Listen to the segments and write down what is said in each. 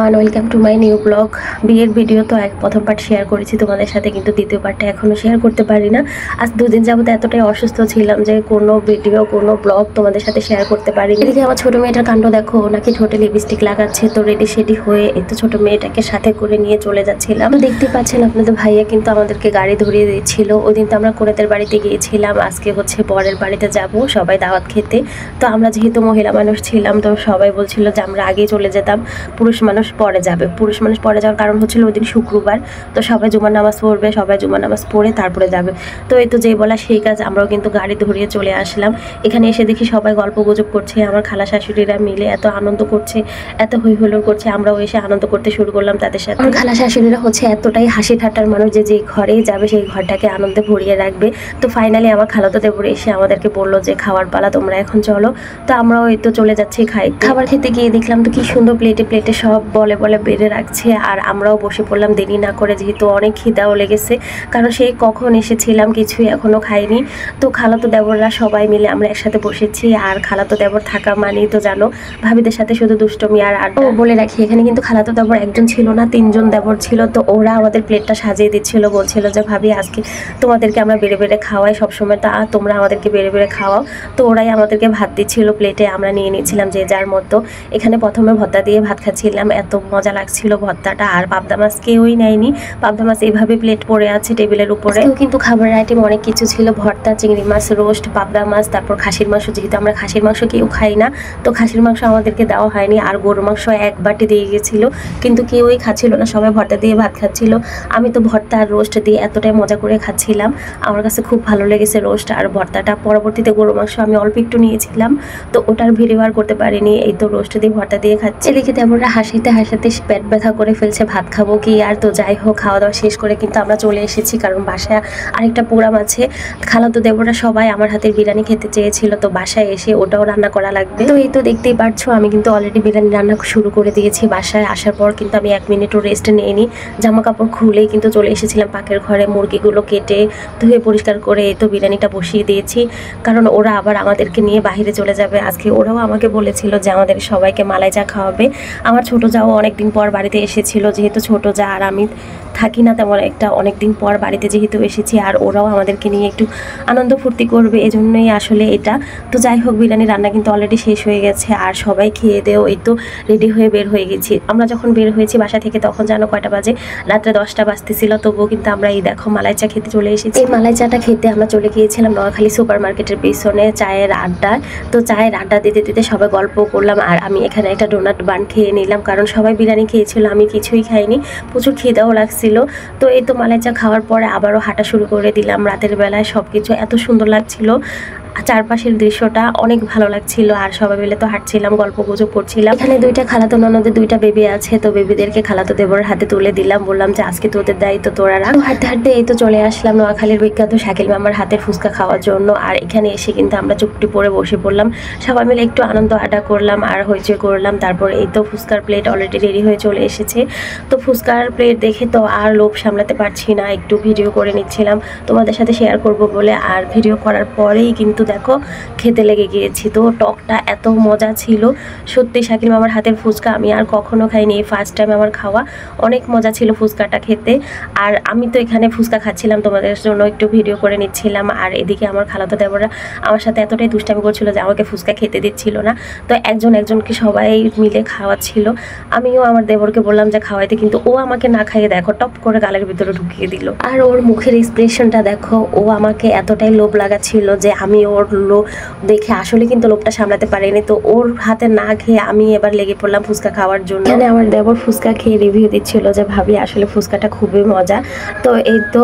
Everyone, welcome to my new blog. বিয়ের video তো প্রথম পার্ট শেয়ার করেছি তোমাদের সাথে, কিন্তু দ্বিতীয় পার্টটা এখনও শেয়ার করতে পারি না। আজ দুদিন যাবত এতটাই অসুস্থ ছিলাম যে কোনো ভিডিও কোনো ব্লগ তোমাদের সাথে শেয়ার করতে পারি। এদিকে আমার ছোটো মেয়েটার কাণ্ড দেখো, নাকি ঠোঁটে লিপস্টিক লাগাচ্ছে। তো রেডি সেডি হয়ে এই তো ছোটো মেয়েটাকে সাথে করে নিয়ে চলে যাচ্ছিলাম। দেখতে পাচ্ছেন আপনাদের ভাইয়া কিন্তু আমাদেরকে গাড়ি ধরিয়ে দিচ্ছিল। ওই দিন তো আমরা কোনেদের বাড়িতে গিয়েছিলাম, আজকে হচ্ছে বরের বাড়িতে যাব সবাই দাওয়াত খেতে। তো আমরা যেহেতু মহিলা মানুষ ছিলাম, তো সবাই বলছিল যে আমরা আগে চলে যেতাম, পুরুষ মানুষ পরে যাবে। পুরুষ মানুষ পরে যাওয়ার কারণ হচ্ছিল ওই দিন শুক্রবার, তো সবাই জুমার নামাজ পড়বে, সবাই জুমার নামাজ পড়ে তারপরে যাবে। তো এই তো যেই বলা সেই কাজ, আমরাও কিন্তু গাড়ি ধরিয়ে চলে আসলাম। এখানে এসে দেখি সবাই গল্প গুজব করছে, আমার খালা শাশুড়িরা মিলে এত আনন্দ করছে, এত হই হুল্লোড় করছে। আমরাও এসে আনন্দ করতে শুরু করলাম তাদের সাথে। আমার খালা শাশুড়িরা হচ্ছে এতটাই হাসি ঠাট্টার মানুষ যে যে ঘরেই যাবে সেই ঘরটাকে আনন্দে ভরিয়ে রাখবে। তো ফাইনালি আমার খালাতো দেবর এসে আমাদেরকে বললো যে খাওয়ার পালা, তোমরা এখন চলো। তো আমরাও এই তো চলে যাচ্ছি খাবার খেতে গিয়ে দেখলাম তো কি সুন্দর প্লেটে প্লেটে সব বলে বলে বেড়ে রাখছে। আর আমরাও বসে পড়লাম দেরি না করে, যেহেতু অনেক খিদাও লেগেছে, কারণ সেই কখন এসেছিলাম কিছুই এখনো খাইনি। তো খালাতো দেবররা সবাই মিলে আমরা একসাথে বসেছি। আর খালাতো দেবর থাকা মানেই তো জানো, ভাবিদের সাথে শুধু দুষ্টমি আর আড্ডা। বলে রাখি, এখানে কিন্তু খালাতো দেবর একজন ছিল না, 3জন দেবর ছিল। তো ওরা আমাদের প্লেটটা সাজিয়ে দিচ্ছিল, বলছিল যে ভাবি আজকে তোমাদেরকে আমরা বেড়ে বেড়ে খাওয়াই, সবসময় তা তোমরা আমাদেরকে বেড়ে বেড়ে খাওয়াও। তো ওরাই আমাদেরকে ভাত দিচ্ছিল প্লেটে, আমরা নিয়ে নিচ্ছিলাম যে যার মতো। এখানে প্রথমে ভর্তা দিয়ে ভাত খাচ্ছিলাম, এত মজা লাগছিল ভর্তাটা। আর পাবদা মাছ কেউই নেয়নি, পাবদা মাছ এইভাবে প্লেট পড়ে আছে টেবিলের উপরে। কিন্তু খাবারের আইটেম অনেক কিছু ছিল, ভর্তা, চিংড়ি মাছ, রোস্ট, পাবদা মাছ, তারপর খাসির মাংস। যেহেতু আমরা খাসির মাংস কেউ খাই না, তো খাসির মাংস আমাদেরকে দেওয়া হয়নি। আর গরুর মাংস এক বাটি দিয়ে গেছিলো, কিন্তু কেউই খাচ্ছিল না, সবাই ভর্তা দিয়ে ভাত খাচ্ছিল। আমি তো ভর্তা আর রোস্ট দিয়ে এতটাই মজা করে খাচ্ছিলাম, আমার কাছে খুব ভালো লেগেছে রোস্ট আর ভর্তাটা। পরবর্তীতে গরুর মাংস আমি অল্প একটু নিয়েছিলাম, তো ওটার ভিডিও আর করতে পারিনি। এই তো রোস্ট দিয়ে ভর্তা দিয়ে খাচ্ছি। এদিকে তেমনটা হাসিতে হাসিতে পেট ব্যথা করে ফেলছে, ভাত খাবো কি আর। তো যাই হোক, খাওয়া দাওয়া শেষ করে কিন্তু আমরা চলে এসেছি, কারণ বাসায় আরেকটা প্রোগ্রাম আছে। খালাতো দেবরা সবাই আমার হাতের বিরিয়ানি খেতে চেয়েছিল, তো বাসায় এসে ওটাও রান্না করা লাগবে। তো এই তো দেখতেই পারছো, আমি কিন্তু অলরেডি বিরিয়ানি রান্না শুরু করে দিয়েছি। বাসায় আসার পর কিন্তু আমি 1 মিনিটও রেস্ট নিইনি, জামা কাপড় খুলেই কিন্তু চলে এসেছিলাম পাকের ঘরে। মুরগিগুলো কেটে ধুয়ে পরিষ্কার করে এই তো বিরিয়ানিটা বসিয়ে দিয়েছি, কারণ ওরা আবার আমাদেরকে নিয়ে বাইরে চলে যাবে আজকে। ওরাও আমাকে বলেছিল যে আমাদের সবাইকে মালাই চা খাওয়াবে। আমার ছোটো যাও অনেকদিন পর বাড়িতে এসেছিল, যেহেতু ছোটো যা আর আমি থাকি না তেমন একটা, অনেকদিন পর বাড়িতে যেহেতু এসেছি, আর ওরাও আমাদেরকে নিয়ে একটু আনন্দ ফুর্তি করবে, এজন্যই আসলে এটা। তো যাই হোক, বিরিয়ানি রান্না কিন্তু অলরেডি শেষ হয়ে গেছে, আর সবাই খেয়ে দেও এই তো রেডি হয়ে বের হয়ে গেছি। আমরা যখন বের হয়েছি বাসা থেকে তখন জানো কয়টা বাজে, রাত্রে 10টা বাজতেছিল। তবুও কিন্তু আমরা এই দেখো মালাই চা খেতে চলে এসেছি। এই মালাই চাটা খেতে আমরা চলে গিয়েছিলাম নোয়াখালী সুপার মার্কেটের পিছনে চায়ের আড্ডা। তো চায়ের আড্ডা দিতে দিতে সবাই গল্প করলাম, আর আমি এখানে একটা ডোনাট বান খেয়ে নিলাম, কারণ সবাই বিরিয়ানি খেয়েছিল, আমি কিছুই খাইনি, প্রচুর খিদাও লাগছিল। তো এই তো মালাই চা খাওয়ার পরে আবারও হাঁটা শুরু করে দিলাম। রাতের বেলায় সব কিছু এত সুন্দর লাগছিল, চারপাশের দৃশ্যটা অনেক ভালো লাগছিল। আর সবাই মিলে তো হাঁটছিলাম, গল্প গুজব করছিলাম। এখানে 2টা খালাতো ননদের 2টা বেবি আছে, তো বেবিদেরকে খালাতো দেবরের হাতে তুলে দিলাম, বললাম যে আজকে তোদের দায়িত্ব তোরা রাখ। হাঁটতে হাঁটতে এই তো চলে আসলাম নোয়াখালীর বিখ্যাত শাকিল মামার হাতের ফুচকা খাওয়ার জন্য। আর এখানে এসে কিন্তু আমরা চুপটি পরে বসে পড়লাম, সবাই মিলে একটু আনন্দ আড্ডা করলাম আর হইচই করলাম। তারপর এই তো ফুচকার প্লেট অলরেডি রেডি হয়ে চলে এসেছে। তো ফুচকার প্লেট দেখে তো আর লোভ সামলাতে পারছি না, একটু ভিডিও করে নিচ্ছিলাম তোমাদের সাথে শেয়ার করব বলে। আর ভিডিও করার পরেই কিন্তু দেখো খেতে লেগে গিয়েছি। তো টকটা এত মজা ছিল সত্যি, শাকিল মামার হাতের ফুচকা আমি আর কখনো খাইনি, ফার্স্ট টাইম আমার খাওয়া। অনেক মজা ছিল ফুচকাটা খেতে। আর আমি তো এখানে ফুচকা খাচ্ছিলাম, তোমাদের জন্য একটু ভিডিও করে নিচ্ছিলাম। আর এদিকে আমার খালাতো দেবররা আমার সাথে এতটাই দুষ্টামি করছিল যে আমাকে ফুচকা খেতে দিচ্ছিল না। তো একজন একজনকে সবাই মিলে খাওয়াচ্ছিল। আমিও আমার দেবরকে বললাম যে খাওয়াইতে, কিন্তু ও আমাকে না খাইয়ে দেখো টপ করে গালের ভিতরে ঢুকিয়ে দিল। আর ওর মুখের এক্সপ্রেশনটা দেখো, ও আমাকে এতটাই লোভ লাগাচ্ছিল যে আমি ওর লোভ দেখে আসলে কিন্তু লোভটা সামলাতে পারিনি। তো ওর হাতে না খেয়ে আমি এবার লেগে পড়লাম ফুচকা খাওয়ার জন্য। এখানে আমার দেবর ফুচকা খেয়ে রিভিউ দিচ্ছিল যে ভাবি আসলে ফুচকাটা খুবই মজা। তো এই তো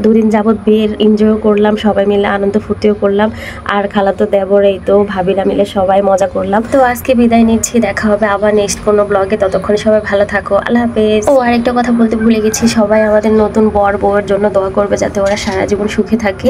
2 দিন যাবৎ বিয়ের এনজয়ও করলাম, সবাই মিলে আনন্দ ফুর্তিও করলাম। আর খালাতো দেবর এই তো ভাবিরা মিলে সবাই মজা করলাম। তো আজকে বিদায় নিচ্ছি, দেখা হবে আবার নেক্সট কোনো ব্লগে। ততক্ষণ সবাই ভালো থাকো, আল্লাহ হাফেজ। ও আরেকটা কথা বলতে ভুলে গেছি, সবাই আমাদের নতুন বর বউয়ের জন্য দোয়া করবে যাতে ওরা সারা জীবন সুখে থাকে।